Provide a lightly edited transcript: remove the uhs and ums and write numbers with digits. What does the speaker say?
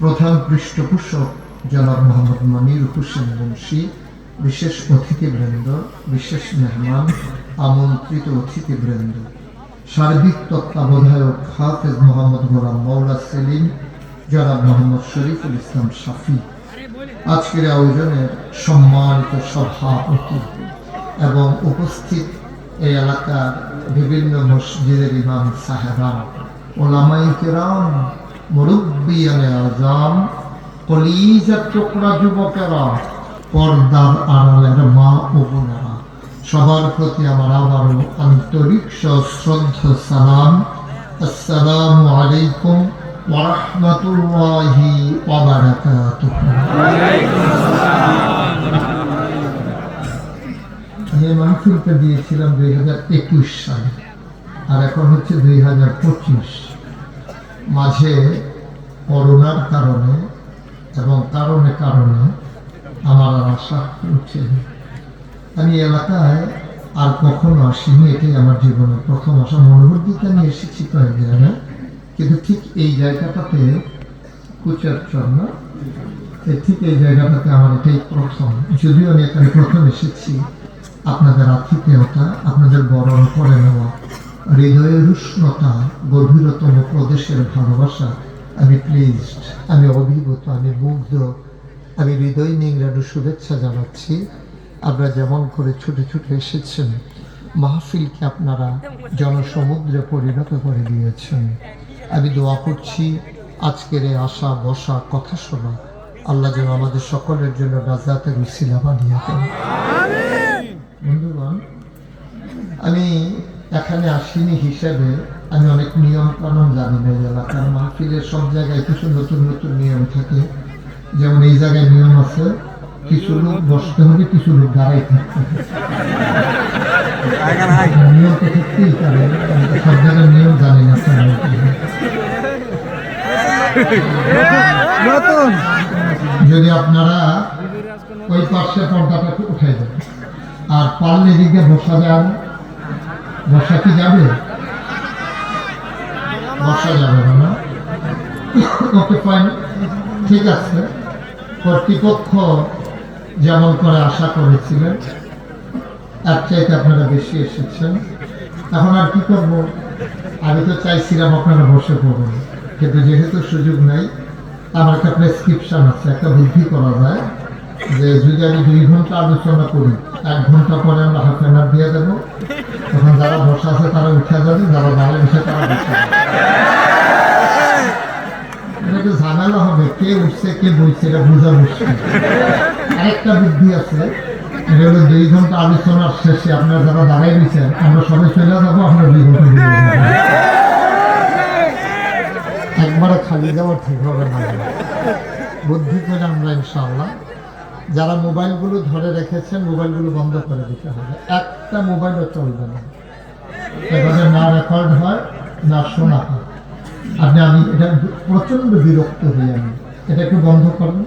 প্রধান পৃষ্ঠপোষক জনাব মোহাম্মদ মনির হোসেন মুন্সি, বিশেষ অতিথিবৃন্দ, বিশেষ মেহমান, আমন্ত্রিত অতিথিবৃন্দ, সার্বিক তত্ত্বাবধায়ক হাফেজ মোহাম্মদ গোলাম মৌলা সেলিম, জনাব মোহাম্মদ শরীফুল ইসলাম শাফি, আজকের আয়োজনের সম্মানিত সভাপতি এবং উপস্থিত এই এলাকার বিভিন্ন মসজিদের ইমাম সাহেবান, ওলামায়ে কেরাম, মুরব্বিয়ানে আযম, কলিজার টুকরা যুবকেরা, পর্দার আড়ালের মা ও বোনেরা, সবার প্রতি আমার আবারও আন্তরিক শ্রদ্ধা সালাম। আসসালামু আলাইকুম ওয়া রাহমাতুল্লাহি ওয়া বারাকাতুহু। এই মাহফিলটা দিয়েছিলাম 2021 সালে, আর এখন হচ্ছে 2025। মাঝে করোনার কারণে এবং কারণে আমার আর আশা উঠছে। আমি এলাকায় আর কখনো আসিনি, এটাই আমার জীবনের প্রথম আসা। মনোহরদিতে আমি এসেছি কয়েক জায়গায়, কিন্তু ঠিক এই জায়গাটাতে কুচারচর না, ঠিক এই জায়গাটাতে আমার এটাই প্রথম। যদিও আমি এখানে প্রথম এসেছি, আপনাদের আতিথেয়তা, আপনাদের বরণ করে নেওয়া, হৃদয়ের উষ্ণতা, গভীরতম প্রদেশের ভালোবাসা, আমি প্লিজড, আমি অভিভূত, আমি মুগ্ধ, আমি হৃদয় নিংড়ানো শুভেচ্ছা জানাচ্ছি। আপনারা যেমন করে ছুটে ছুটে এসেছেন, মাহফিলকে আপনারা জনসমুদ্রে পরিণত করে দিয়েছেন। আমি দোয়া করছি আজকের এই আসা বসা কথা শোনা আল্লাহ যেন আমাদের সকলের জন্য নাজাতের উসিলা বানিয়ে দেন। বন্ধুগণ, আমি এখানে আসিনি হিসেবে আমি অনেক নিয়ম কানুন জানি না। এলাকার মাহফিলের সব জায়গায় কিছু নতুন নতুন নিয়ম থাকে। যেমন এই জায়গায় নিয়ম আছে, কিছু লোক বসতে হবে, কিছু লোক দাঁড়াই থাকতে হবে। নিয়ম তো থাকতেই পারে, সব জায়গায় নিয়ম জানি না। যদি আপনারা ওই পাশে পর্দাটা উঠাই দেন, আর পারলে এদিকে বসা যায় না, বসা কি যাবে? বসা যাবে না। ওকে, ফাইন, ঠিক আছে। কর্তৃপক্ষ যেমন করে আশা করেছিলেন, তার চাইতে আপনারা বেশি এসেছেন। এখন আর কি করব? আমি তো চাইছিলাম আপনারা বসে পড়বেন, কিন্তু যেহেতু সুযোগ নাই, আমার একটা প্রেসক্রিপশন আছে। একটা বুদ্ধি করা যায় যে যদি আমি 2 ঘন্টা আলোচনা করি, 1 ঘন্টা পরে আমরা হাফ এন আওয়ার দিয়ে দেবো, তখন যারা বসা আছে তারা উঠে যাবে, যারা দাঁড়িয়ে বসে তারা বসে যাবে। এটা ঝামেলা হবে, কে উঠছে কে বলছে, এটা বোঝা মুশকিল। আরেকটা বুদ্ধি আছে, এটা হলো 2 ঘন্টা আলোচনার শেষে আপনারা যারা দাঁড়াই দিচ্ছেন, আমরা সবাই চলে যাবো, আপনারা 2 ঘন্টা একবারে খালি যাওয়ার ঠিক হবে না। বুদ্ধি করে আমরা ইনশাআল্লাহ, যারা মোবাইলগুলো ধরে রেখেছেন, মোবাইলগুলো বন্ধ করে দিতে হবে। একটা মোবাইলও চলবে না, এভাবে না রেকর্ড হয় না শোনা হয়। আমি এটা প্রচন্ড বিরক্ত হই, আমি এটা একটু বন্ধ করবেন।